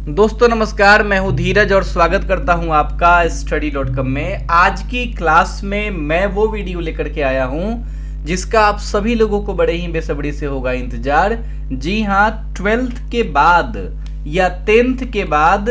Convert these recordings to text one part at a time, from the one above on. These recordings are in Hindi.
दोस्तों नमस्कार, मैं हूं धीरज और स्वागत करता हूं आपका study.com में। आज की क्लास में मैं वो वीडियो लेकर के आया हूं जिसका आप सभी लोगों को बड़े ही बेसब्री से होगा इंतजार। जी हां, 12th के बाद या 10th के बाद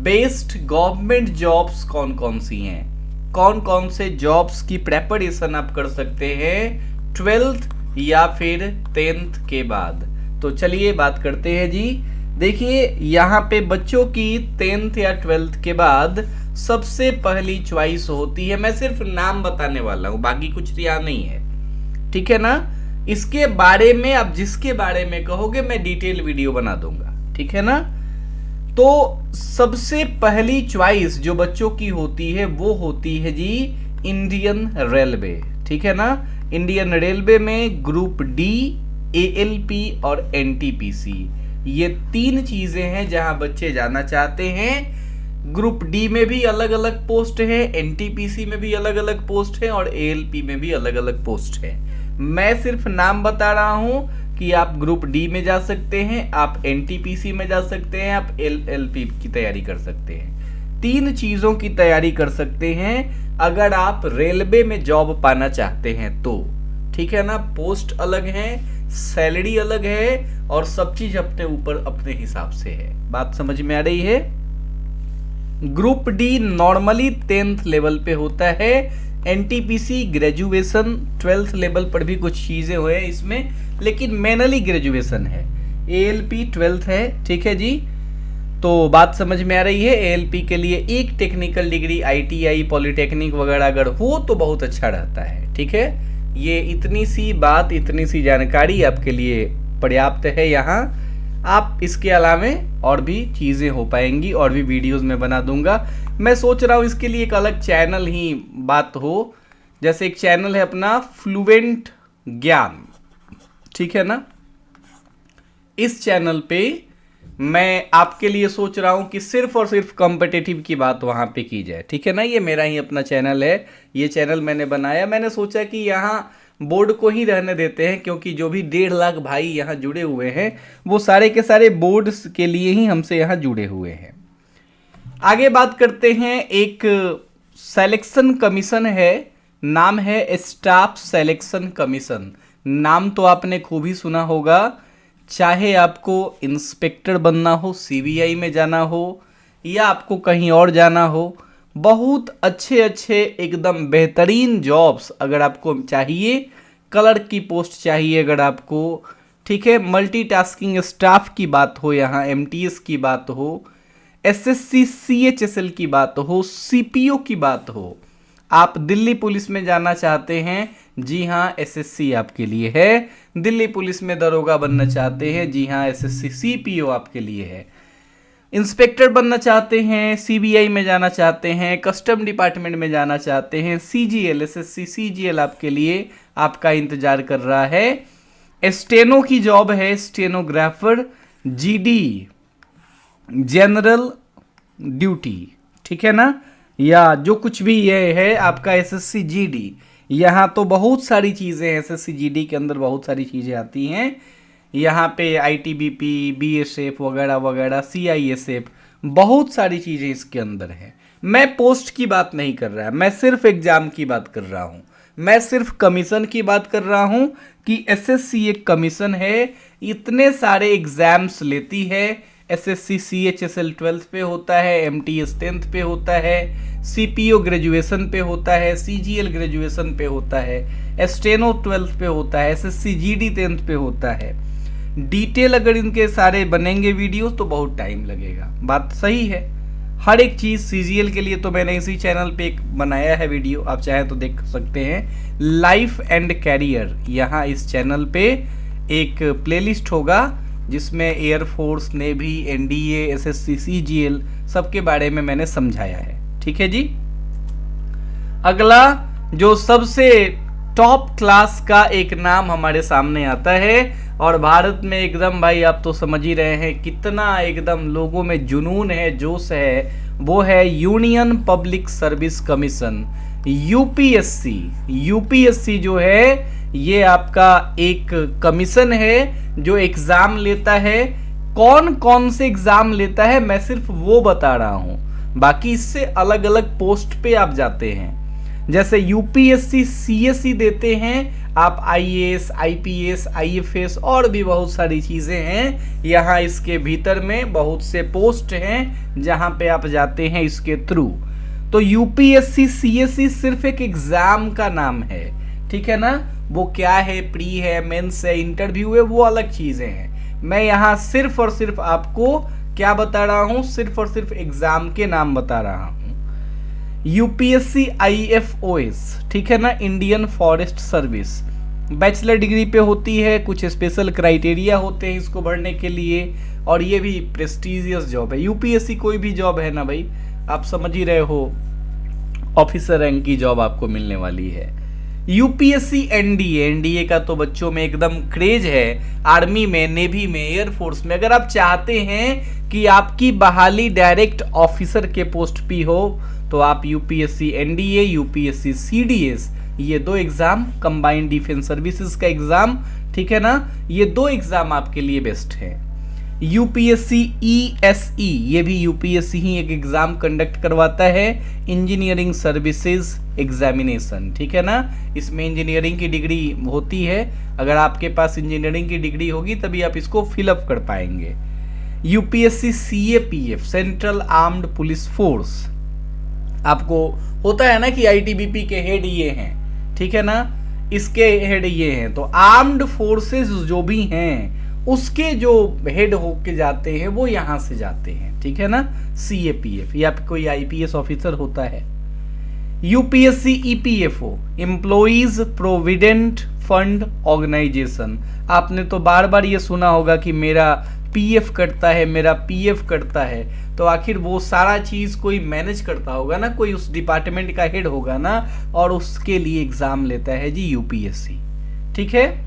बेस्ट गवर्नमेंट जॉब्स कौन कौन सी हैं, कौन कौन से जॉब्स की प्रेपरेशन आप कर सकते हैं 12th या फिर 10th के बाद। तो चलिए बात करते हैं जी। देखिए यहाँ पे बच्चों की 10th या 12th के बाद सबसे पहली चॉइस होती है, मैं सिर्फ नाम बताने वाला हूँ, बाकी कुछ यहाँ नहीं है, ठीक है ना। इसके बारे में आप जिसके बारे में कहोगे मैं डिटेल वीडियो बना दूंगा, ठीक है ना। तो सबसे पहली चॉइस जो बच्चों की होती है वो होती है जी इंडियन रेलवे, ठीक है ना। इंडियन रेलवे में ग्रुप डी, एएलपी और एनटीपीसी, ये तीन चीजें हैं जहां बच्चे जाना चाहते हैं। ग्रुप डी में भी अलग अलग पोस्ट है, एनटीपीसी में भी अलग अलग पोस्ट है और एएलपी में भी अलग अलग पोस्ट है। मैं सिर्फ नाम बता रहा हूं कि आप ग्रुप डी में जा सकते हैं, आप एनटीपीसी में जा सकते हैं, आप एलएलपी की तैयारी कर सकते हैं। तीन चीजों की तैयारी कर सकते हैं अगर आप रेलवे में जॉब पाना चाहते हैं तो, ठीक है ना। पोस्ट अलग है, सैलरी अलग है और सब चीज अपने ऊपर अपने हिसाब से है। बात समझ में आ रही है। Group D normally 10th level पे होता है, एनटीपीसी ग्रेजुएशन 12th लेवल पर भी कुछ चीजें हुए इसमें, लेकिन मेनली ग्रेजुएशन है। एएलपी 12th है, ठीक है जी। तो बात समझ में आ रही है। एएलपी के लिए एक टेक्निकल डिग्री आईटीआई पॉलिटेक्निक वगैरह अगर हो तो बहुत अच्छा रहता है, ठीक है। ये इतनी सी बात, इतनी सी जानकारी आपके लिए पर्याप्त है। यहाँ आप इसके अलावा और भी चीज़ें हो पाएंगी और भी वीडियोस में बना दूंगा। मैं सोच रहा हूँ इसके लिए एक अलग चैनल ही बात हो, जैसे एक चैनल है अपना फ्लुएंट ज्ञान, ठीक है ना। इस चैनल पे मैं आपके लिए सोच रहा हूँ कि सिर्फ और सिर्फ कॉम्पिटिटिव की बात वहाँ पे की जाए, ठीक है ना। ये मेरा ही अपना चैनल है, ये चैनल मैंने बनाया। मैंने सोचा कि यहाँ बोर्ड को ही रहने देते हैं, क्योंकि जो भी 1.5 लाख भाई यहाँ जुड़े हुए हैं वो सारे के सारे बोर्ड्स के लिए ही हमसे यहाँ जुड़े हुए हैं। आगे बात करते हैं। एक सिलेक्शन कमीशन है, नाम है स्टाफ सिलेक्शन कमीशन। नाम तो आपने खूब ही सुना होगा। चाहे आपको इंस्पेक्टर बनना हो, सीबीआई में जाना हो या आपको कहीं और जाना हो, बहुत अच्छे अच्छे एकदम बेहतरीन जॉब्स अगर आपको चाहिए, क्लर्क की पोस्ट चाहिए अगर आपको, ठीक है। मल्टीटास्किंग स्टाफ की बात हो, यहाँ एमटीएस की बात हो, एसएससी सीएचएसएल की बात हो, सीपीओ की बात हो, आप दिल्ली पुलिस में जाना चाहते हैं, जी हाँ एसएससी आपके लिए है। दिल्ली पुलिस में दरोगा बनना चाहते हैं, जी हाँ एसएससी सीपीओ आपके लिए है। इंस्पेक्टर बनना चाहते हैं, सीबीआई में जाना चाहते हैं, कस्टम डिपार्टमेंट में जाना चाहते हैं, सीजीएल एसएससी सीजीएल आपके लिए आपका इंतजार कर रहा है। स्टेनो की जॉब है, स्टेनोग्राफर, जीडी जनरल ड्यूटी, ठीक है ना, या जो कुछ भी ये है आपका एसएससी जीडी। यहाँ तो बहुत सारी चीज़ें हैं, एसएससी जीडी के अंदर बहुत सारी चीज़ें आती हैं। यहाँ पे आईटीबीपी, बीएसएफ वगैरह वगैरह, सीआईएसएफ, बहुत सारी चीज़ें इसके अंदर हैं। मैं पोस्ट की बात नहीं कर रहा, मैं सिर्फ एग्जाम की बात कर रहा हूँ, मैं सिर्फ कमीशन की बात कर रहा हूँ कि एसएससी एक कमीशन है, इतने सारे एग्जाम्स लेती है। एसएससी सीएचएसएल 12th पे होता है, एमटीएस 10th पे होता है, सीपीओ ग्रेजुएशन पे होता है, सीजीएल ग्रेजुएशन पे होता है, स्टेनो 12th पे होता है, एसएससी जीडी 10th पे होता है। डिटेल अगर इनके सारे बनेंगे वीडियोस तो बहुत टाइम लगेगा, बात सही है। हर एक चीज़ सीजीएल के लिए तो मैंने इसी चैनल पे एक बनाया है वीडियो, आप चाहें तो देख सकते हैं, लाइफ एंड कैरियर। यहाँ इस चैनल पे एक प्लेलिस्ट होगा जिसमें air force, navy, NDA, SSC, CGL सबके बारे में मैंने समझाया है, ठीक है जी। अगला जो सबसे टॉप क्लास का एक नाम हमारे सामने आता है और भारत में एकदम भाई आप तो समझ ही रहे हैं कितना एकदम लोगों में जुनून है, जोश है, वो है union public service commission, UPSC. UPSC जो है ये आपका एक कमीशन है जो एग्जाम लेता है कौन कौन से एग्जाम लेता है मैं सिर्फ वो बता रहा हूं, बाकी इससे अलग अलग पोस्ट पे आप जाते हैं। जैसे यूपीएससी सीएससी देते हैं आप, आईएएस आईपीएस आईएफएस और भी बहुत सारी चीजें हैं। यहाँ इसके भीतर में बहुत से पोस्ट हैं जहां पे आप जाते हैं इसके थ्रू। तो यूपीएससी सीएससी सिर्फ एक एग्जाम का नाम है, ठीक है ना। वो क्या है, प्री है, मेंस है, इंटरव्यू है, वो अलग चीजें हैं। मैं यहाँ सिर्फ और सिर्फ आपको क्या बता रहा हूं, सिर्फ और सिर्फ एग्जाम के नाम बता रहा हूं। यूपीएससी आईएफओएस, ठीक है ना, Indian forest service, bachelor degree पे होती है। कुछ स्पेशल क्राइटेरिया होते हैं इसको भरने के लिए, और ये भी प्रेस्टिजियस जॉब है। यूपीएससी कोई भी जॉब है ना भाई, आप समझ ही रहे हो, ऑफिसर रैंक की जॉब आपको मिलने वाली है। यूपीएससी एनडीए, एनडीए का तो बच्चों में एकदम क्रेज है, आर्मी में, नेवी में, एयरफोर्स में। अगर आप चाहते हैं कि आपकी बहाली डायरेक्ट ऑफिसर के पोस्ट पे हो तो आप यूपीएससी एनडीए, यूपीएससी सीडीएस, ये दो एग्जाम, कंबाइंड डिफेंस सर्विसेज का एग्जाम, ठीक है ना, ये दो एग्जाम आपके लिए बेस्ट है। यूपीएससी ईएसई, ये भी यूपीएससी ही एक एग्जाम कंडक्ट करवाता है, इंजीनियरिंग सर्विसेज एग्जामिनेशन, ठीक है ना। इसमें इंजीनियरिंग की डिग्री होती है, अगर आपके पास इंजीनियरिंग की डिग्री होगी तभी आप इसको फिलअप कर पाएंगे। UPSC CAPF, central armed police force, आपको होता है ना कि आईटीबीपी के हेड ये हैं, ठीक है ना, इसके हेड ये हैं। तो आर्म्ड फोर्सेस जो भी हैं उसके जो हेड होके जाते हैं वो यहां से जाते हैं, ठीक है ना, सीएपीएफ, या कोई आईपीएस ऑफिसर होता है। UPSC EPFO, employees provident fund organisation, आपने तो बार बार ये सुना होगा कि मेरा पीएफ कटता है, मेरा पीएफ कटता है। तो आखिर वो सारा चीज कोई मैनेज करता होगा ना, कोई उस डिपार्टमेंट का हेड होगा ना, और उसके लिए एग्जाम लेता है जी यूपीएससी, ठीक है।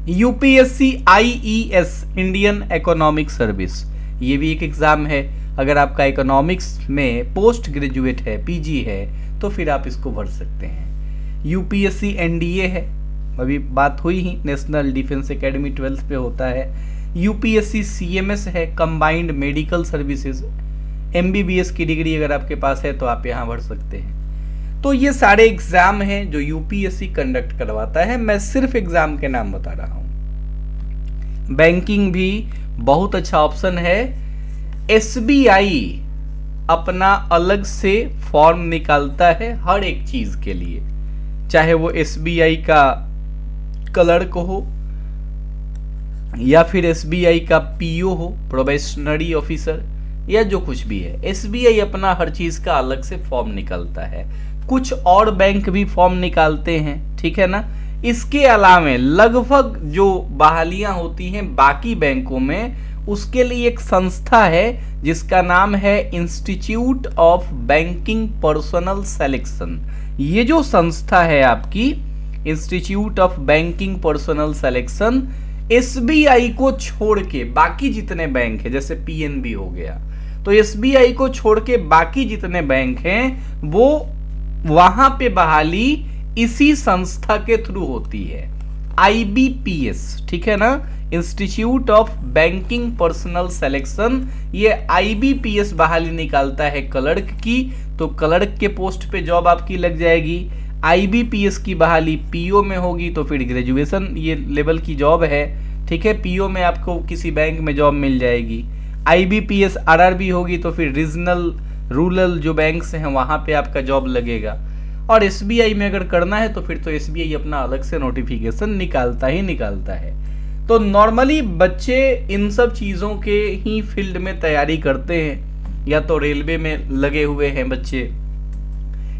UPSC IES, Indian economic service, ये भी एक एग्जाम है। अगर आपका इकोनॉमिक्स में पोस्ट ग्रेजुएट है, पीजी है, तो फिर आप इसको भर सकते हैं। यूपीएससी एनडीए है, अभी बात हुई ही, नेशनल डिफेंस एकेडमी 12th पे होता है। यूपीएससी सीएमएस है, कंबाइंड मेडिकल सर्विसेज, एमबीबीएस की डिग्री अगर आपके पास है तो आप यहाँ भर सकते हैं। तो ये सारे एग्जाम हैं जो यूपीएससी कंडक्ट करवाता है, मैं सिर्फ एग्जाम के नाम बता रहा हूं। बैंकिंग भी बहुत अच्छा ऑप्शन है। एसबीआई अपना अलग से फॉर्म निकालता है हर एक चीज के लिए, चाहे वो एसबीआई का क्लर्क हो या फिर एसबीआई का पीओ हो, प्रोबेशनरी ऑफिसर, या जो कुछ भी है। एसबीआई अपना हर चीज का अलग से फॉर्म निकालता है। कुछ और बैंक भी फॉर्म निकालते हैं, ठीक है ना। इसके अलावा लगभग जो बहालियां होती हैं बाकी बैंकों में, उसके लिए एक संस्था है जिसका नाम है institute of banking personal selection. ये जो संस्था है आपकी institute of banking personal selection, SBI को छोड़ के बाकी जितने बैंक है, जैसे पीएनबी हो गया, तो एसबीआई को छोड़ के बाकी जितने बैंक हैं वो वहां पे बहाली इसी संस्था के थ्रू होती है, आईबीपीएस, ठीक है ना, institute of banking personal selection. ये आईबीपीएस बहाली निकालता है क्लर्क की, तो क्लर्क के पोस्ट पे जॉब आपकी लग जाएगी। आईबीपीएस की बहाली पीओ में होगी तो फिर ग्रेजुएशन ये लेवल की जॉब है, ठीक है, पीओ में आपको किसी बैंक में जॉब मिल जाएगी। आईबीपीएस आरआरबी होगी तो फिर रीजनल रूरल जो बैंक्स हैं वहां पे आपका जॉब लगेगा। और एसबीआई में अगर करना है तो फिर तो एसबीआई अपना अलग से नोटिफिकेशन निकालता ही निकालता है। तो नॉर्मली बच्चे इन सब चीज़ों के ही फील्ड में तैयारी करते हैं, या तो रेलवे में लगे हुए हैं बच्चे,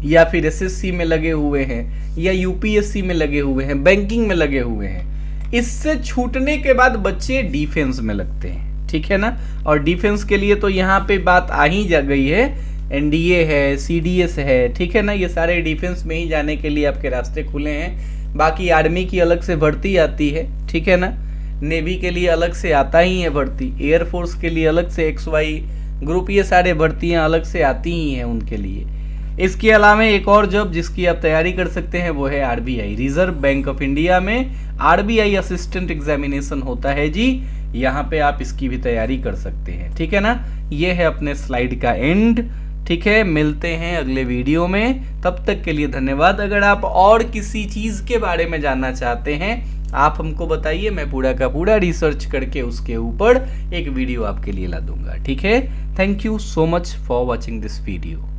या फिर एसएससी में लगे हुए हैं, या यूपीएससी में लगे हुए हैं, बैंकिंग में लगे हुए हैं। इससे छूटने के बाद बच्चे डिफेंस में लगते हैं, ठीक है ना। और डिफेंस के लिए तो यहाँ पे बात आ ही जा गई है, एनडीए है, सीडीएस है, ठीक है ना, ये सारे डिफेंस में ही जाने के लिए आपके रास्ते खुले हैं। बाकी आर्मी की अलग से भर्ती आती है, ठीक है ना, नेवी के लिए अलग से आता ही है भर्ती, एयरफोर्स के लिए अलग से XY ग्रुप, ये सारे भर्तियां अलग से आती ही हैं उनके लिए। इसके अलावा एक और जॉब जिसकी आप तैयारी कर सकते हैं वो है RBI, reserve bank of India में आरबीआई असिस्टेंट एग्जामिनेशन होता है जी। यहाँ पे आप इसकी भी तैयारी कर सकते हैं। ठीक है ना, ये है अपने स्लाइड का एंड। ठीक है, मिलते हैं अगले वीडियो में, तब तक के लिए धन्यवाद। अगर आप और किसी चीज़ के बारे में जानना चाहते हैं आप हमको बताइए, मैं पूरा का पूरा रिसर्च करके उसके ऊपर एक वीडियो आपके लिए ला दूंगा। ठीक है, thank you so much for watching this video.